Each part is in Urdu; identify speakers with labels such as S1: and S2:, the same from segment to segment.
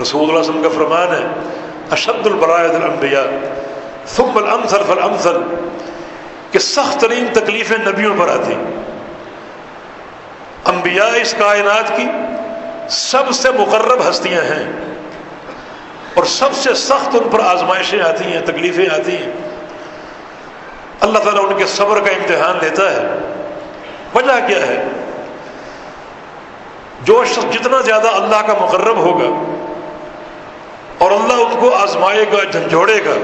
S1: رسول اللہ صلی اللہ علیہ وسلم کا فرمان ہے اشد البلاء الانبیاء ثم الامثل فالامثل، کہ سخت ترین تکلیفیں نبیوں پر آتی. انبیاء اس کائنات کی سب سے مقرب ہستیاں ہیں اور سب سے سخت ان پر آزمائشیں آتی ہیں، تکلیفیں آتی ہیں. اللہ تعالیٰ ان کے صبر کا امتحان لیتا ہے. وجہ کیا ہے؟ جو شخص جتنا زیادہ اللہ کا مقرب ہوگا اور اللہ ان کو آزمائے گا، جھنجھوڑے گا،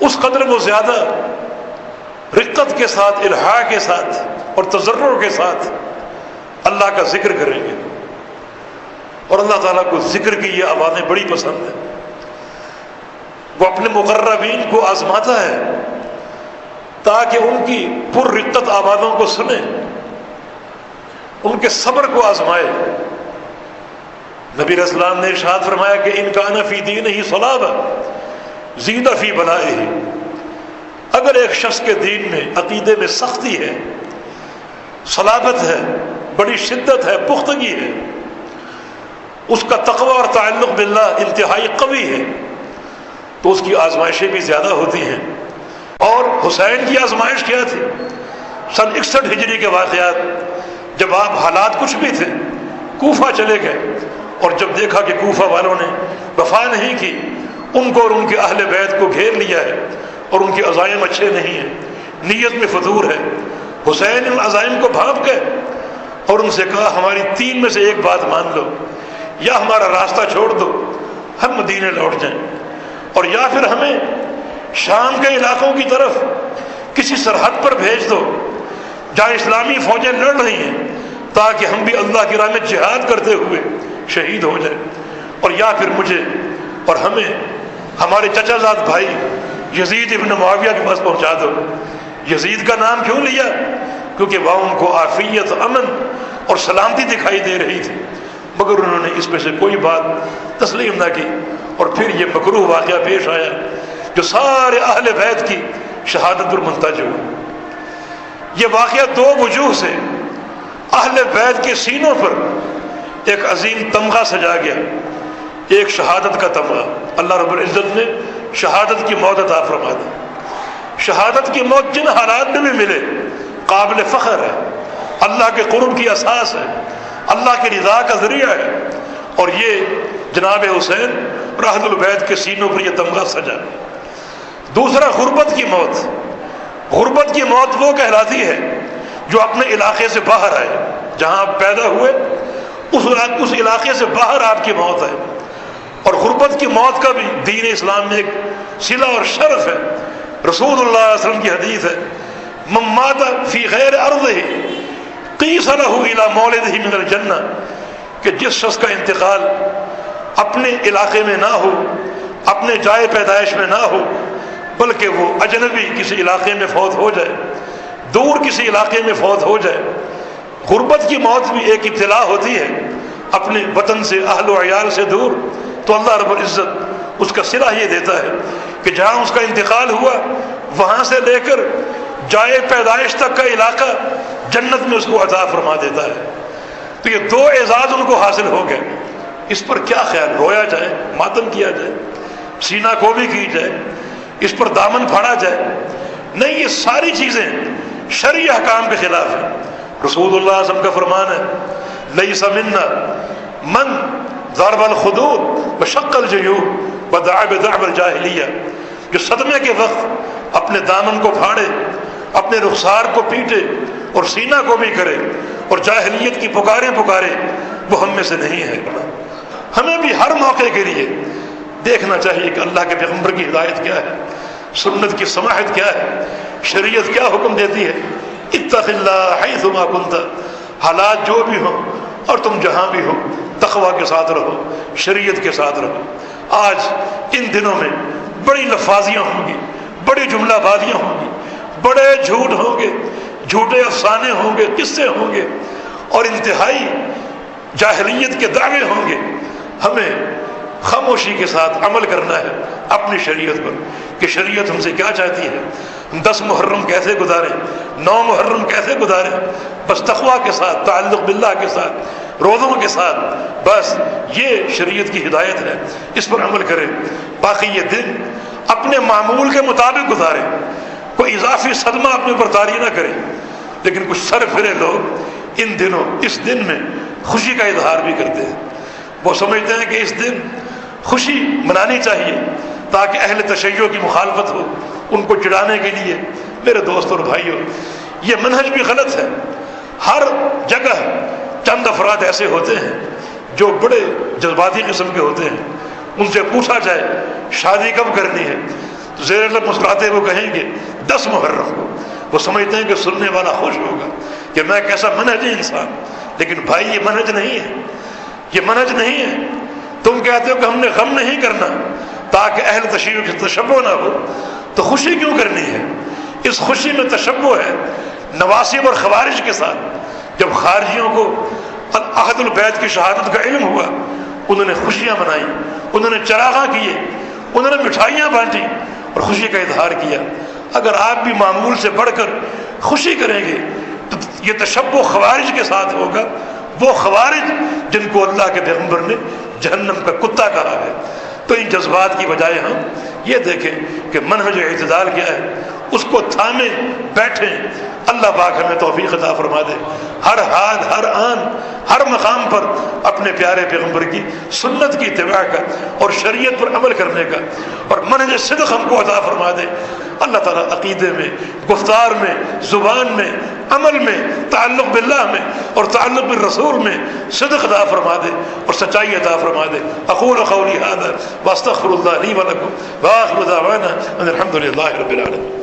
S1: اس قدر وہ زیادہ رقت کے ساتھ، الحاح کے ساتھ اور تضرع کے ساتھ اللہ کا ذکر کریں گے. اور اللہ تعالیٰ کو ذکر کی یہ آوازیں بڑی پسند ہیں. وہ اپنے مقربین کو آزماتا ہے تاکہ ان کی پر رقت آوازوں کو سنے، ان کے صبر کو آزمائے. نبی علیہ السلام نے ارشاد فرمایا کہ ان کان فی دینہ صلابہ زید فی بلائہ، اگر ایک شخص کے دین میں، عقیدے میں سختی ہے، صلابت ہے، بڑی شدت ہے، پختگی ہے، اس کا تقوی اور تعلق باللہ انتہائی قوی ہے، تو اس کی آزمائشیں بھی زیادہ ہوتی ہیں. اور حسین کی آزمائش کیا تھی؟ سن 61 ہجری کے واقعات، جب آپ حالات کچھ بھی تھے، کوفہ چلے گئے اور جب دیکھا کہ کوفہ والوں نے وفا نہیں کی، ان کو اور ان کے اہل بیت کو گھیر لیا ہے اور ان کے عزائم اچھے نہیں ہیں، نیت میں فتور ہے. حسین ان عزائم کو بھانپ گئے اور ان سے کہا ہماری 3 میں سے ایک بات مان لو، یا ہمارا راستہ چھوڑ دو، ہم مدینے لوٹ جائیں، اور یا پھر ہمیں شام کے علاقوں کی طرف کسی سرحد پر بھیج دو جہاں اسلامی فوجیں لڑ رہی ہیں، تاکہ ہم بھی اللہ کی راہ میں جہاد کرتے ہوئے شہید ہو جائیں، اور یا پھر مجھے اور ہمیں ہمارے چچا زاد بھائی یزید ابن معاویہ کے پاس پہنچا دو. یزید کا نام کیوں لیا؟ کیونکہ وہاں ان کو عافیت، امن اور سلامتی دکھائی دے رہی تھی، مگر انہوں نے اس میں سے کوئی بات تسلیم نہ کی. اور پھر یہ مکروہ واقعہ پیش آیا جو سارے اہل بیت کی شہادت پر منتج ہوا. یہ واقعہ 2 وجوہ سے اہل بیت کے سینوں پر ایک عظیم تمغہ سجا گیا، ایک شہادت کا تمغہ. اللہ رب العزت نے شہادت کی موت عطا فرما دی. شہادت کی موت جن حالات میں بھی ملے قابل فخر ہے، اللہ کے قرب کی اساس ہے، اللہ کی رضا کا ذریعہ ہے. اور یہ جناب حسین اور اہل البیت کے سینوں پر یہ تمغہ سجا. دوسرا، غربت کی موت. غربت کی موت وہ کہلاتی ہے جو اپنے علاقے سے باہر آئے، جہاں آپ پیدا ہوئے اس علاقے سے باہر آپ کی موت ہے. اور غربت کی موت کا بھی دین اسلام میں ایک صلہ اور شرف ہے. رسول اللہ علیہ وسلم کی حدیث ہے من مات فی غیر ارضہ قیس لہ الی مولدہ من الجنہ، کہ جس شخص کا انتقال اپنے علاقے میں نہ ہو، اپنے جائے پیدائش میں نہ ہو، بلکہ وہ اجنبی کسی علاقے میں فوت ہو جائے، دور کسی علاقے میں فوت ہو جائے. غربت کی موت بھی ایک ابتلا ہوتی ہے، اپنے وطن سے، اہل و عیال سے دور. تو اللہ رب العزت اس کا صلہ یہ دیتا ہے کہ جہاں اس کا انتقال ہوا وہاں سے لے کر جائے پیدائش تک کا علاقہ جنت میں اس کو عطا فرما دیتا ہے. تو یہ 2 اعزاز ان کو حاصل ہو گئے. اس پر کیا خیال؟ رویا جائے، ماتم کیا جائے، سینہ کوبی کی جائے، اس پر دامن پھاڑا جائے؟ نہیں، یہ ساری چیزیں شرعی احکام کے خلاف ہیں. رسول اللہ صلی اللہ علیہ وسلم کا فرمان ہے لیس منا من ضرب الخدود وشق الجیوب ودعا بدعوى الجاہلیہ، جو صدمے کے وقت اپنے دامن کو پھاڑے، اپنے رخسار کو پیٹے اور سینہ کو بھی کرے اور جاہلیت کی پکارے، وہ ہم میں سے نہیں ہے. ہمیں بھی ہر موقع کے لیے دیکھنا چاہیے کہ اللہ کے پیغمبر کی ہدایت کیا ہے، سنت کی سماحت کیا ہے، شریعت کیا حکم دیتی ہے. اتق اللہ حیثما کنت، حالات جو بھی ہوں اور تم جہاں بھی ہو تقوی کے ساتھ رہو، شریعت کے ساتھ رہو. آج ان دنوں میں بڑی لفاظیاں ہوں گی، بڑی جملہ بازیاں ہوں گی، بڑے جھوٹ ہوں گے، جھوٹے افسانے ہوں گے، قصے ہوں گے، اور انتہائی جاہلیت کے دعوے ہوں گے. ہمیں خاموشی کے ساتھ عمل کرنا ہے اپنی شریعت پر کہ شریعت ہم سے کیا چاہتی ہے. 10 محرم کیسے گزاریں، 9 محرم کیسے گزاریں، بس تقوی کے ساتھ، تعلق باللہ کے ساتھ، روزوں کے ساتھ، بس یہ شریعت کی ہدایت ہے، اس پر عمل کرے۔ باقی یہ دن اپنے معمول کے مطابق گزارے، کوئی اضافی صدمہ اپنے اوپر طاری نہ کرے۔ لیکن کچھ سرفرے لوگ ان دنوں اس دن میں خوشی کا اظہار بھی کرتے ہیں۔ وہ سمجھتے ہیں کہ اس دن خوشی منانی چاہیے تاکہ اہل تشیع کی مخالفت ہو، ان کو چڑھانے کے لیے۔ میرے دوستوں اور بھائیوں، یہ منہج بھی غلط ہے۔ ہر جگہ چند افراد ایسے ہوتے ہیں جو بڑے جذباتی قسم کے ہوتے ہیں، ان سے پوچھا جائے شادی کب کرنی ہے تو زیر لب مسکراتے وہ کہیں گے 10 محرم کو۔ وہ سمجھتے ہیں کہ سننے والا خوش ہوگا کہ میں کیسا منہج انسان۔ لیکن بھائی یہ منہج نہیں ہے، یہ منہج نہیں ہے۔ تم کہتے ہو کہ ہم نے غم نہیں کرنا تاکہ اہل تشیع سے تشبہ نہ ہو، تو خوشی کیوں کرنی ہے؟ اس خوشی میں تشبہ ہے نواسب اور خوارج کے ساتھ۔ جب خارجیوں کو احد البیت کی شہادت کا علم ہوا، انہوں نے خوشیاں منائیں، انہوں نے چراغاں کیے، انہوں نے مٹھائیاں بانٹی اور خوشی کا اظہار کیا۔ اگر آپ بھی معمول سے بڑھ کر خوشی کریں گے تو یہ تشبہ خوارج کے ساتھ ہوگا، وہ خوارج جن کو اللہ کے پیغمبر نے جہنم کا کتا کہا ہے۔ تو ان جذبات کی بجائے ہم یہ دیکھیں کہ منہج اعتدال کیا ہے، اس کو تھامیں بیٹھیں۔ اللہ پاک ہمیں توفیق عطا فرما دے، ہر حال، ہر آن، ہر مقام پر اپنے پیارے پیغمبر کی سنت کی اتباع کا اور شریعت پر عمل کرنے کا اور منہج صدق ہم کو عطا فرما دے۔ اللہ تعالیٰ عقیدے میں، گفتار میں، زبان میں، عمل میں، تعلق باللہ میں اور تعلق بالرسول میں صدق عطا فرما دے اور سچائی عطا فرما دے۔ اقول قولی ھذا واستغفر اللہ لی ولکم وآخر دعوانا ان الحمد للہ رب العالمین۔